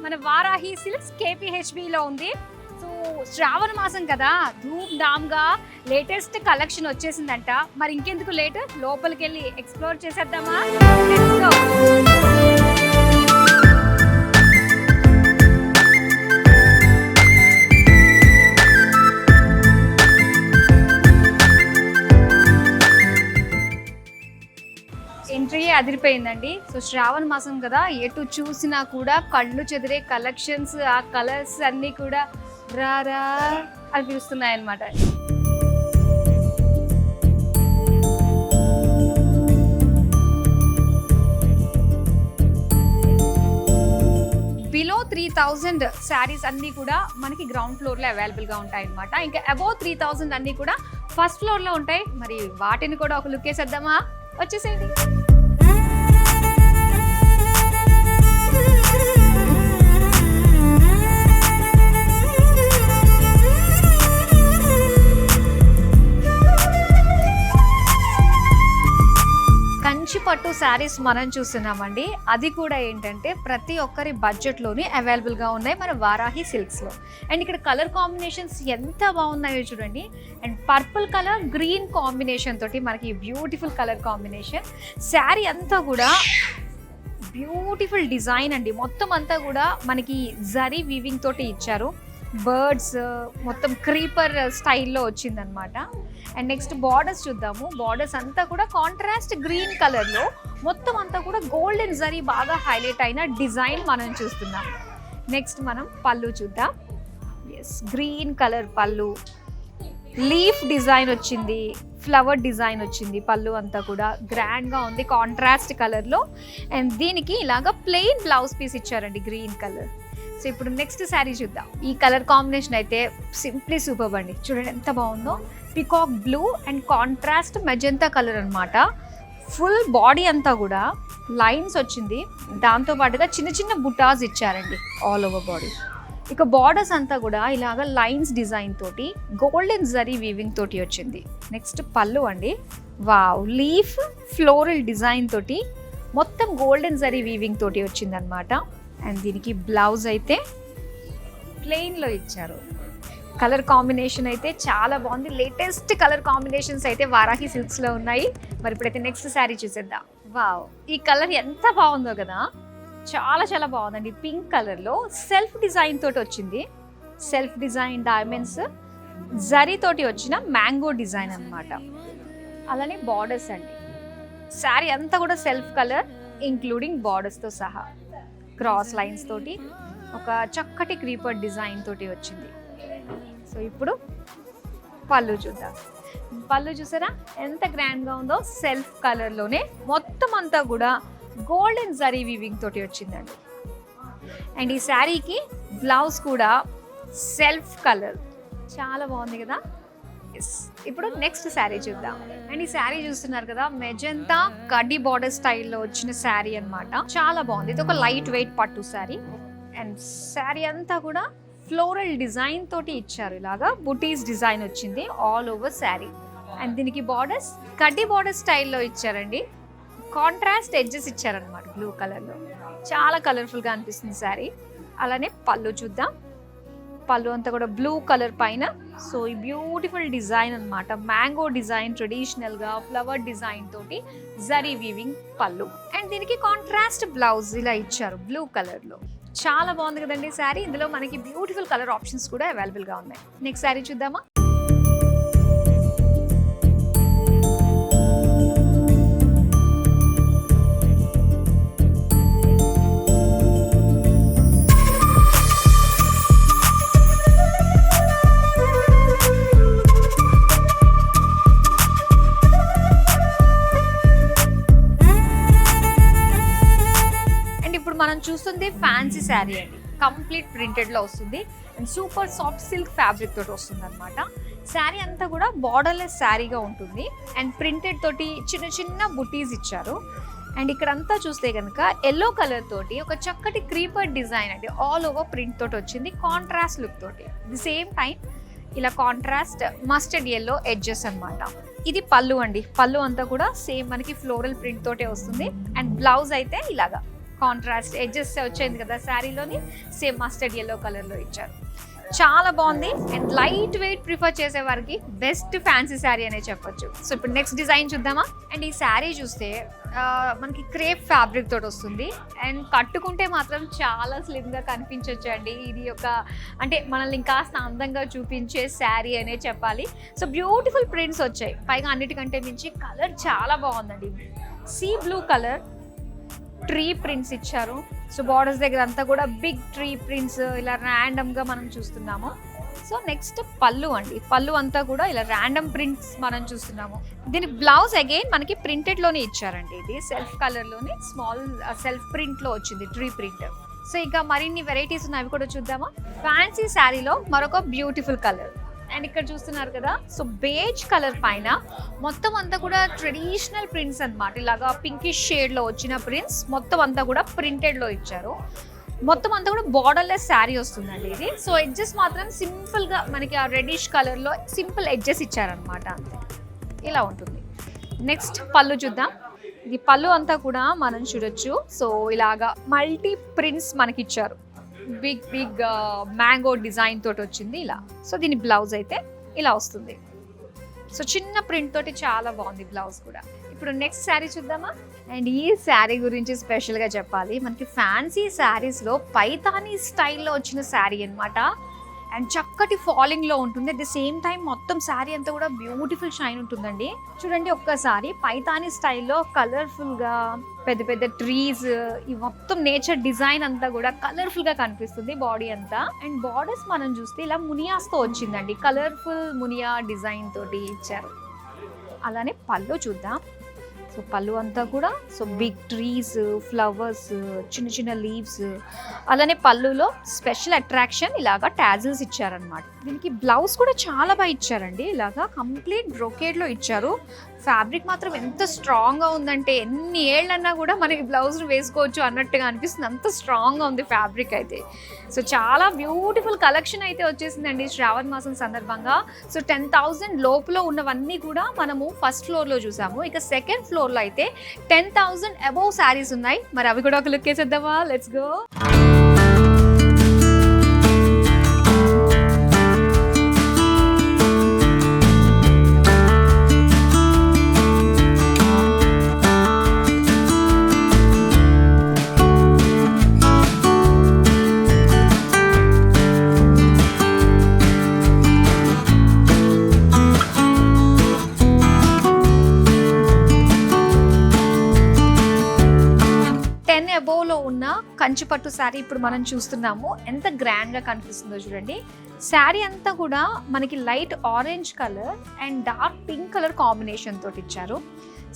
మన Varahi silks KPHB లో ఉంది. సో శ్రావణ మాసం కదా, ధూమ్ ధామ్ గా లేటెస్ట్ కలెక్షన్ వచ్చేసిందంట. మరి ఇంకెందుకు లేట్, లోపలికి వెళ్ళి ఎక్స్ప్లోర్ చేసేద్దామా? Let's go. ఎంట్రీ అదిరిపోయిందండి. సో శ్రావణ మాసం కదా, ఎటు చూసినా కూడా కళ్ళు చెదిరే కలెక్షన్స్, ఆ కలర్స్ అన్నీ కూడా రారా అనిపిస్తున్నాయి అన్నమాట. బిలో 3000 శారీస్ అన్నీ కూడా మనకి గ్రౌండ్ ఫ్లోర్లో అవైలబుల్గా ఉంటాయి అన్నమాట. ఇంకా అబోవ్ 3000 అన్నీ కూడా ఫస్ట్ ఫ్లోర్లో ఉంటాయి. మరి వాటిని కూడా ఒక లుక్ వేసేద్దామా? వచ్చేసేయండి. కంచి పట్టు శారీస్ మనం చూస్తున్నామండి. అది కూడా ఏంటంటే ప్రతి ఒక్కరి బడ్జెట్లోనే అవైలబుల్గా ఉన్నాయి మన వారాహి సిల్క్స్లో. అండ్ ఇక్కడ కలర్ కాంబినేషన్స్ ఎంత బాగున్నాయో చూడండి. And purple colour green combination తోటి మనకి బ్యూటిఫుల్ కలర్ కాంబినేషన్. శారీ అంతా కూడా బ్యూటిఫుల్ డిజైన్ అండి. మొత్తం అంతా కూడా మనకి జరీ వీవింగ్ తోటి ఇచ్చారు. బర్డ్స్ మొత్తం క్రీపర్ స్టైల్లో వచ్చిందనమాట. అండ్ నెక్స్ట్ బార్డర్స్ చూద్దాము. బార్డర్స్ అంతా కూడా కాంట్రాస్ట్ గ్రీన్ కలర్లో మొత్తం అంతా కూడా గోల్డెన్ జరీ బాగా హైలైట్ అయిన డిజైన్ మనం చూస్తున్నాం. నెక్స్ట్ మనం పళ్ళు చూద్దాం. ఎస్, గ్రీన్ కలర్ పళ్ళు, లీఫ్ డిజైన్ వచ్చింది, ఫ్లవర్ డిజైన్ వచ్చింది. పళ్ళు అంతా కూడా గ్రాండ్గా ఉంది కాంట్రాస్ట్ కలర్లో. అండ్ దీనికి ఇలాగా ప్లెయిన్ బ్లౌజ్ పీస్ ఇచ్చారండి గ్రీన్ కలర్. సో ఇప్పుడు నెక్స్ట్ శారీ చూద్దాం. ఈ కలర్ కాంబినేషన్ అయితే సింప్లీ సూపర్ అండి. చూడండి ఎంత బాగుందో. Peacock blue and contrast magenta colour అనమాట. ఫుల్ బాడీ అంతా కూడా లైన్స్ వచ్చింది. దాంతోపాటుగా చిన్న చిన్న బుటాస్ ఇచ్చారండి ఆల్ ఓవర్ బాడీ. ఇక బార్డర్స్ అంతా కూడా ఇలాగ లైన్స్ డిజైన్ తోటి గోల్డెన్ జరీ వీవింగ్ తోటి వచ్చింది. నెక్స్ట్ పళ్ళు అండి. వావ్, లీఫ్ ఫ్లోరల్ డిజైన్ తోటి మొత్తం గోల్డెన్ జరీ వీవింగ్ తోటి వచ్చిందనమాట. అండ్ దీనికి బ్లౌజ్ అయితే ప్లెయిన్లో ఇచ్చారు. కలర్ కాంబినేషన్ అయితే చాలా బాగుంది. లేటెస్ట్ కలర్ కాంబినేషన్స్ అయితే వారాహి సిల్క్స్లో ఉన్నాయి. మరి ఇప్పుడైతే నెక్స్ట్ శారీ చూసేద్దాం. వావ్, ఈ కలర్ ఎంత బాగుందో కదా, చాలా చాలా బాగుందండి. పింక్ కలర్లో సెల్ఫ్ డిజైన్ తోటి వచ్చింది. సెల్ఫ్ డిజైన్ డైమండ్స్ జరీ తోటి వచ్చిన మ్యాంగో డిజైన్ అన్నమాట. అలానే బార్డర్స్ అండి. శారీ అంతా కూడా సెల్ఫ్ కలర్ ఇంక్లూడింగ్ బార్డర్స్తో సహా క్రాస్ లైన్స్ తోటి ఒక చక్కటి క్రీపర్ డిజైన్ తోటి వచ్చింది. సో ఇప్పుడు పళ్ళు చూద్దాం. పళ్ళు చూసారా ఎంత గ్రాండ్గా ఉందో. సెల్ఫ్ కలర్లోనే మొత్తం అంతా కూడా గోల్డెన్ జరీ వీవింగ్ తోటి వచ్చిందండి. అండ్ ఈ శారీకి బ్లౌజ్ కూడా సెల్ఫ్ కలర్, చాలా బాగుంది కదా. ఎస్, ఇప్పుడు నెక్స్ట్ శారీ చూద్దాం. అండ్ ఈ శారీ చూస్తున్నారు కదా, మెజెంతా కడ్డీ బార్డర్ స్టైల్లో వచ్చిన శారీ అనమాట. చాలా బాగుంది. ఇది ఒక లైట్ వెయిట్ పట్టు శారీ. అండ్ శారీ అంతా కూడా ఫ్లోరల్ డిజైన్ తోటి ఇచ్చారు. ఇలాగా బుటీస్ డిజైన్ వచ్చింది ఆల్ ఓవర్ శారీ. అండ్ దీనికి బార్డర్స్ కడ్డీ బార్డర్ స్టైల్లో ఇచ్చారండి. కాంట్రాస్ట్ ఎడ్జెస్ ఇచ్చారనమాట బ్లూ కలర్లో. చాలా కలర్ఫుల్గా అనిపిస్తుంది శారీ. అలానే పళ్ళు చూద్దాం. పళ్ళు అంతా కూడా బ్లూ కలర్ పైన సో ఈ బ్యూటిఫుల్ డిజైన్ అనమాట. మ్యాంగో డిజైన్ ట్రెడిషనల్గా ఫ్లవర్ డిజైన్ తోటి జరీ వీవింగ్ పళ్ళు. అండ్ దీనికి కాంట్రాస్ట్ బ్లౌజ్ ఇలా ఇచ్చారు బ్లూ కలర్లో. చాలా బాగుంది కదండి శారీ. ఇందులో మనకి బ్యూటిఫుల్ కలర్ ఆప్షన్స్ కూడా అవైలబుల్గా ఉన్నాయి. నెక్స్ట్ శారీ చూద్దామా? మనం చూస్తుంది ఫ్యాన్సీ శారీ అండి. కంప్లీట్ ప్రింటెడ్లో వస్తుంది. And super soft silk fabric తోటి వస్తుంది అనమాట. శారీ అంతా కూడా బార్డర్లెస్ శారీగా ఉంటుంది. అండ్ ప్రింటెడ్ తోటి చిన్న చిన్న బుటీస్ ఇచ్చారు. అండ్ ఇక్కడంతా చూస్తే కనుక ఎల్లో కలర్ తోటి ఒక చక్కటి క్రీపర్ డిజైన్ అండి ఆల్ ఓవర్ ప్రింట్ తోటి వచ్చింది కాంట్రాస్ట్ లుక్ తోటి. ది సేమ్ టైం ఇలా కాంట్రాస్ట్ మస్టర్డ్ ఎల్లో ఎడ్జెస్ అన్నమాట. ఇది పళ్ళు అండి. పళ్ళు అంతా కూడా సేమ్ మనకి ఫ్లోరల్ ప్రింట్ తోటే వస్తుంది. అండ్ బ్లౌజ్ అయితే ఇలాగా కాంట్రాస్ట్ ఎడ్జెస్ వచ్చేది కదా శారీలోని, సేమ్ మస్టర్డ్ ఎల్లో కలర్లో ఇచ్చారు. చాలా బాగుంది అండ్ లైట్ వెయిట్ ప్రిఫర్ చేసే వారికి బెస్ట్ ఫ్యాన్సీ శారీ అనే చెప్పొచ్చు. సో ఇప్పుడు నెక్స్ట్ డిజైన్ చూద్దామా. అండ్ ఈ శారీ చూస్తే మనకి క్రేప్ ఫ్యాబ్రిక్ తోటి వస్తుంది అండ్ కట్టుకుంటే మాత్రం చాలా స్లిమ్గా కనిపించవచ్చు అండి. ఇది ఒక అంటే మనల్ని ఇంకాస్త అందంగా చూపించే శారీ అనే చెప్పాలి. సో బ్యూటిఫుల్ ప్రింట్స్ వచ్చాయి, పైగా అన్నిటికంటే మించి కలర్ చాలా బాగుందండి. Sea blue colour, tree prints ఇచ్చారు. సో బార్డర్స్ దగ్గర అంతా కూడా బిగ్ ట్రీ ప్రింట్స్ ఇలా ర్యాండమ్గా మనం చూస్తున్నాము. సో నెక్స్ట్ పళ్ళు అండి, పళ్ళు అంతా కూడా ఇలా ర్యాండమ్ ప్రింట్స్ మనం చూస్తున్నాము. దీని బ్లౌజ్ అగైన్ మనకి ప్రింటెడ్లోనే ఇచ్చారండి. ఇది సెల్ఫ్ కలర్లోనే స్మాల్ సెల్ఫ్ ప్రింట్లో వచ్చింది, ట్రీ ప్రింట్. సో ఇంకా మరిన్ని వెరైటీస్ ఉన్నాయి, అవి కూడా చూద్దామా. ఫ్యాన్సీ శారీలో మరొక బ్యూటిఫుల్ కలర్ అండ్ ఇక్కడ చూస్తున్నారు కదా. సో బేజ్ కలర్ పైన మొత్తం అంతా కూడా ట్రెడిషనల్ ప్రింట్స్ అన్నమాట. ఇలాగా పింకిష్ షేడ్లో వచ్చిన ప్రింట్స్ మొత్తం అంతా కూడా ప్రింటెడ్లో ఇచ్చారు. మొత్తం అంతా కూడా బార్డర్లెస్ శారీ వస్తుందండి ఇది. సో ఎడ్జెస్ మాత్రం సింపుల్గా మనకి ఆ రెడిష్ కలర్లో సింపుల్ ఎడ్జెస్ ఇచ్చారనమాట, అంతే. ఇలా ఉంటుంది. నెక్స్ట్ పళ్ళు చూద్దాం. ఇది పళ్ళు అంతా కూడా మనం చూడొచ్చు. సో ఇలాగా మల్టీ ప్రింట్స్ మనకి ఇచ్చారు, బిగ్ బిగ్ మ్యాంగో డిజైన్ తోటి వచ్చింది ఇలా. సో దీని బ్లౌజ్ అయితే ఇలా వస్తుంది. సో చిన్న ప్రింట్ తోటి చాలా బాగుంది బ్లౌజ్ కూడా. ఇప్పుడు నెక్స్ట్ శారీ చూద్దామా. అండ్ ఈ శారీ గురించి స్పెషల్గా చెప్పాలి. మనకి ఫ్యాన్సీ శారీస్లో పైతానీ స్టైల్లో వచ్చిన శారీ అనమాట. అండ్ చక్కటి ఫాలింగ్లో ఉంటుంది, అట్ ది సేమ్ టైం మొత్తం శారీ అంతా కూడా బ్యూటిఫుల్ షైన్ ఉంటుందండి. చూడండి ఒక్కసారి, పైతానీ స్టైల్లో కలర్ఫుల్గా పెద్ద పెద్ద ట్రీస్, ఈ మొత్తం నేచర్ డిజైన్ అంతా కూడా కలర్ఫుల్గా కనిపిస్తుంది బాడీ అంతా. అండ్ బార్డర్స్ మనం చూస్తే ఇలా మునియాస్తో వచ్చిందండి, కలర్ఫుల్ మునియా డిజైన్ తోటి ఇచ్చారు. అలానే పళ్ళు చూద్దాం. సో పళ్ళు అంతా కూడా సో బిగ్ ట్రీస్, ఫ్లవర్స్, చిన్న చిన్న లీవ్స్. అలానే పళ్ళులో స్పెషల్ అట్రాక్షన్ ఇలాగా టాజిల్స్ ఇచ్చారనమాట. దీనికి బ్లౌజ్ కూడా చాలా బాగా ఇచ్చారండి, ఇలాగా కంప్లీట్ బ్రొకేడ్లో ఇచ్చారు. ఫ్యాబ్రిక్ మాత్రం ఎంత స్ట్రాంగ్గా ఉందంటే ఎన్ని ఏళ్ళన్నా కూడా మనకి బ్లౌజ్ను వేసుకోవచ్చు అన్నట్టుగా అనిపిస్తుంది, అంత స్ట్రాంగ్గా ఉంది ఫ్యాబ్రిక్ అయితే. సో చాలా బ్యూటిఫుల్ కలెక్షన్ అయితే వచ్చేసిందండి శ్రావణ మాసం సందర్భంగా. సో 10,000 లోపులో ఉన్నవన్నీ కూడా మనము ఫస్ట్ ఫ్లోర్లో చూసాము. ఇక సెకండ్ ఫ్లోర్లో అయితే 10,000 అబోవ్ శారీస్ ఉన్నాయి. మరి అవి కూడా ఒక లుక్ వేసేద్దామా. Let's go. అబోవ్లో ఉన్న కంచిపట్టు శారీ ఇప్పుడు మనం చూస్తున్నాము. ఎంత గ్రాండ్గా కనిపిస్తుందో చూడండి. శారీ అంతా కూడా మనకి light orange colour and dark pink colour combination తోటి ఇచ్చారు.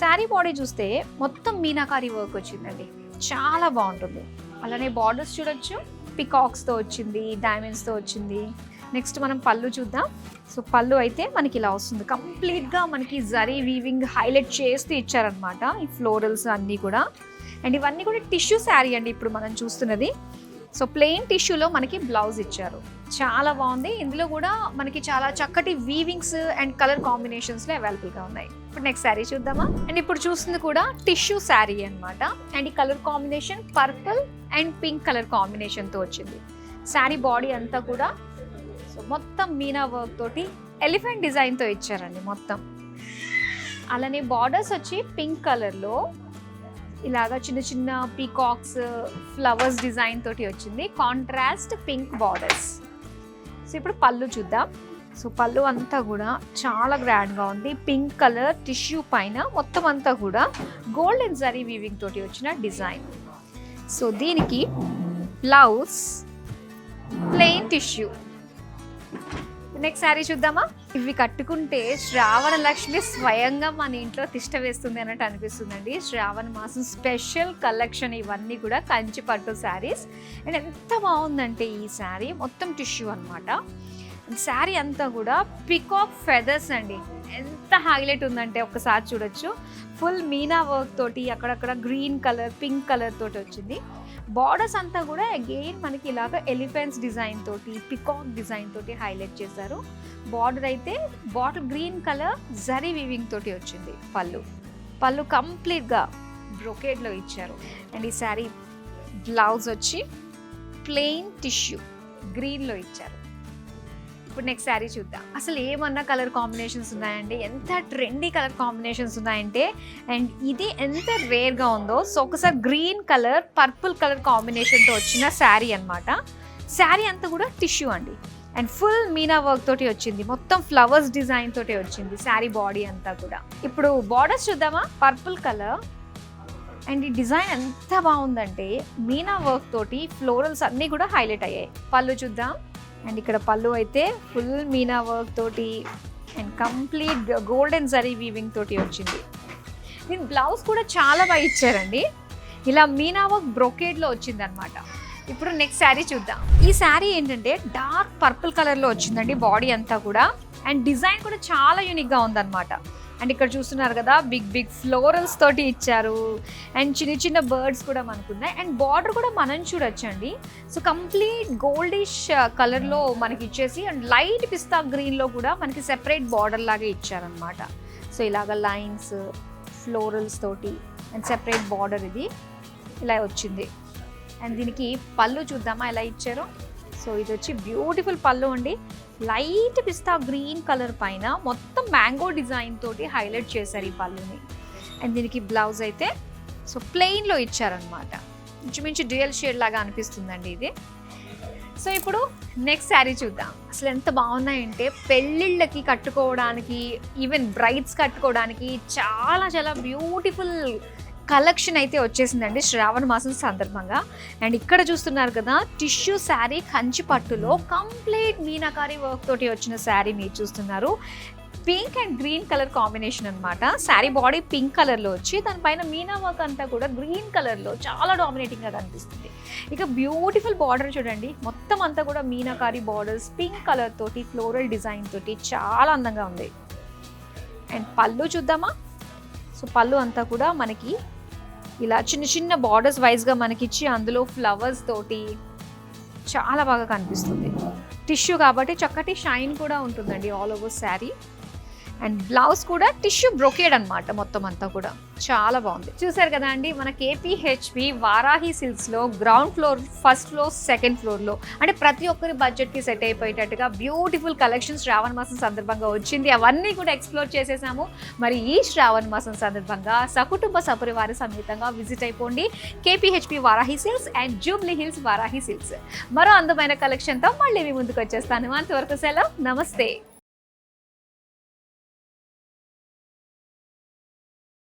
శారీ బాడీ చూస్తే మొత్తం మీనాకారి వర్క్ వచ్చిందండి, చాలా బాగుంటుంది. అలానే బార్డర్స్ చూడొచ్చు, పికాక్స్తో వచ్చింది, డైమండ్స్తో వచ్చింది. నెక్స్ట్ మనం పళ్ళు చూద్దాం. సో పళ్ళు అయితే మనకి ఇలా వస్తుంది, కంప్లీట్గా మనకి జరీ వీవింగ్ హైలైట్ చేస్తూ ఇచ్చారనమాట ఈ ఫ్లోరల్స్ అన్నీ కూడా. అండ్ ఇవన్నీ కూడా టిష్యూ శారీ అండి ఇప్పుడు మనం చూస్తున్నది. సో ప్లెయిన్ టిష్యూలో మనకి బ్లౌజ్ ఇచ్చారు, చాలా బాగుంది. ఇందులో కూడా మనకి చాలా చక్కటి వీవింగ్స్ అండ్ కలర్ కాంబినేషన్స్లో అవైలబుల్గా ఉన్నాయి. ఇప్పుడు నెక్స్ట్ శారీ చూద్దామా. అండ్ ఇప్పుడు చూస్తుంది కూడా టిష్యూ శారీ అనమాట. అండ్ ఈ colour combination purple and pink colour కాంబినేషన్తో వచ్చింది. శారీ బాడీ అంతా కూడా సో మొత్తం మీనా వర్క్ తోటి ఎలిఫెంట్ డిజైన్తో ఇచ్చారండి మొత్తం. అలానే బార్డర్స్ వచ్చి పింక్ కలర్లో ఇలాగా చిన్న చిన్న పీకాక్స్, ఫ్లవర్స్ డిజైన్ తోటి వచ్చింది, కాంట్రాస్ట్ పింక్ బార్డర్స్. సో ఇప్పుడు పళ్ళు చూద్దాం. సో పళ్ళు అంతా కూడా చాలా గ్రాండ్గా ఉంది, పింక్ కలర్ టిష్యూ పైన మొత్తం అంతా కూడా గోల్డెన్ జరీ వీవింగ్ తోటి వచ్చిన డిజైన్. సో దీనికి blouse plain tissue. Next sari చూద్దామా. ఇవి కట్టుకుంటే శ్రావణ లక్ష్మి స్వయంగా మన ఇంట్లో తిష్ట వేస్తుంది అన్నట్టు అనిపిస్తుందండి. శ్రావణ మాసం స్పెషల్ కలెక్షన్ ఇవన్నీ కూడా కంచి పట్టు శారీస్. అండ్ ఎంత బాగుందంటే ఈ శారీ మొత్తం టిష్యూ అనమాట. శారీ అంతా కూడా పికాక్ ఫెదర్స్ అండి, ఎంత హైలైట్ ఉందంటే ఒక్కసారి చూడొచ్చు. ఫుల్ మీనా వర్క్ తోటి అక్కడక్కడ గ్రీన్ కలర్, పింక్ కలర్ తోటి వచ్చింది. బార్డర్స్ అంతా కూడా అగైన్ మనకి ఇలాగ ఎలిఫెంట్స్ డిజైన్ తోటి, పికాక్ డిజైన్ తోటి హైలైట్ చేశారు. బార్డర్ అయితే bottle green colour zari weaving తోటి వచ్చింది. పళ్ళు కంప్లీట్గా బ్రొకేడ్లో ఇచ్చారు. అండ్ ఈ శారీ బ్లౌజ్ వచ్చి ప్లెయిన్ టిష్యూ గ్రీన్లో ఇచ్చారు. ఇప్పుడు నెక్స్ట్ శారీ చూద్దాం. అసలు ఏమన్నా కలర్ కాంబినేషన్స్ ఉన్నాయండి, ఎంత ట్రెండీ కలర్ కాంబినేషన్స్ ఉన్నాయంటే, అండ్ ఇది ఎంత రేర్గా ఉందో. సో ఒకసారి గ్రీన్ కలర్ పర్పుల్ కలర్ కాంబినేషన్తో వచ్చిన శారీ అనమాట. శారీ అంతా కూడా టిష్యూ అండి, అండ్ ఫుల్ మీనా వర్క్ తోటి వచ్చింది, మొత్తం ఫ్లవర్స్ డిజైన్ తోటి వచ్చింది శారీ బాడీ అంతా కూడా. ఇప్పుడు బార్డర్స్ చూద్దామా. పర్పుల్ కలర్ అండ్ ఈ డిజైన్ ఎంత బాగుందంటే మీనా వర్క్ తోటి ఫ్లోరల్స్ అన్నీ కూడా హైలైట్ అయ్యాయి. పళ్ళు చూద్దాం. అండ్ ఇక్కడ పళ్ళు అయితే ఫుల్ మీనా వర్క్ తోటి and complete golden zari weaving తోటి వచ్చింది. దీని బ్లౌజ్ కూడా చాలా బాగా ఇచ్చారండి, ఇలా మీనా వర్క్ బ్రొకేడ్లో వచ్చింది అనమాట. ఇప్పుడు నెక్స్ట్ శారీ చూద్దాం. ఈ శారీ ఏంటంటే డార్క్ పర్పుల్ కలర్లో వచ్చిందండి బాడీ అంతా కూడా, అండ్ డిజైన్ కూడా చాలా యూనిక్గా ఉందన్నమాట. అండ్ ఇక్కడ చూస్తున్నారు కదా, బిగ్ బిగ్ ఫ్లోరల్స్ తోటి ఇచ్చారు, అండ్ చిన్న చిన్న బర్డ్స్ కూడా మనకున్నాయి. అండ్ బార్డర్ కూడా మనం చూడొచ్చండి. సో కంప్లీట్ గోల్డిష్ కలర్లో మనకి ఇచ్చేసి, అండ్ లైట్ పిస్తా గ్రీన్లో కూడా మనకి సెపరేట్ బార్డర్ లాగా ఇచ్చారనమాట. సో ఇలాగ లైన్స్ ఫ్లోరల్స్ తోటి అండ్ సెపరేట్ బార్డర్ ఇది ఇలా వచ్చింది. అండ్ దీనికి పళ్ళు చూద్దామా ఎలా ఇచ్చారో. సో ఇది వచ్చి బ్యూటిఫుల్ పళ్ళు అండి, లైట్ పిస్తా గ్రీన్ కలర్ పైన మొత్తం మ్యాంగో డిజైన్ తోటి హైలైట్ చేశారు ఈ పళ్ళుని. అండ్ దీనికి బ్లౌజ్ అయితే సో ప్లెయిన్లో ఇచ్చారనమాట, ఇంచుమించు డ్యూయల్ షేడ్ లాగా అనిపిస్తుందండి ఇది. సో ఇప్పుడు నెక్స్ట్ శారీ చూద్దాం. అసలు ఎంత బాగున్నాయంటే పెళ్ళిళ్ళకి కట్టుకోవడానికి, ఈవెన్ బ్రైడ్స్ కట్టుకోవడానికి చాలా చాలా బ్యూటిఫుల్ కలెక్షన్ అయితే వచ్చేసిందండి శ్రావణ మాసం సందర్భంగా. అండ్ ఇక్కడ చూస్తున్నారు కదా, టిష్యూ శారీ కంచి పట్టులో కంప్లీట్ మీనాకారి వర్క్ తోటి వచ్చిన శారీ మీరు చూస్తున్నారు. Pink and green colour combination అనమాట. శారీ బాడీ పింక్ కలర్లో వచ్చి దానిపైన మీనా వర్క్ అంతా కూడా గ్రీన్ కలర్లో చాలా డామినేటింగ్గా కనిపిస్తుంది. ఇక బ్యూటిఫుల్ బార్డర్ చూడండి, మొత్తం అంతా కూడా మీనాకారి బార్డర్స్ పింక్ కలర్ తోటి ఫ్లోరల్ డిజైన్ తోటి చాలా అందంగా ఉంది. అండ్ పళ్ళు చూద్దామా. సో పళ్ళు అంతా కూడా మనకి ఇలా చిన్న చిన్న బార్డర్స్ వైజ్గా మనకిచ్చి అందులో ఫ్లవర్స్ తోటి చాలా బాగా కనిపిస్తుంది. టిష్యూ కాబట్టి చక్కటి షైన్ కూడా ఉంటుందండి all over sari. And blouse కూడా టిష్యూ బ్రొకేడ్ అనమాట, మొత్తం అంతా కూడా చాలా బాగుంది. చూసారు కదా అండి, మన KPHP వారాహి సిల్క్స్లో ground floor, first floor, second ఫ్లోర్లో అంటే ప్రతి ఒక్కరి బడ్జెట్కి సెట్ అయిపోయేటట్టుగా బ్యూటిఫుల్ కలెక్షన్ శ్రావణ మాసం సందర్భంగా వచ్చింది. అవన్నీ కూడా ఎక్స్ప్లోర్ చేసేసాము. మరి ఈ శ్రావణ మాసం సందర్భంగా సకుటుంబ సపరివార సమేతంగా విజిట్ అయిపోండి KPHP Varahi silks and Jubilee hills Varahi silks. మరో అందమైన కలెక్షన్తో మళ్ళీ మీ ముందుకు వచ్చేస్తాను. అంతవరకు సెలవు, నమస్తే.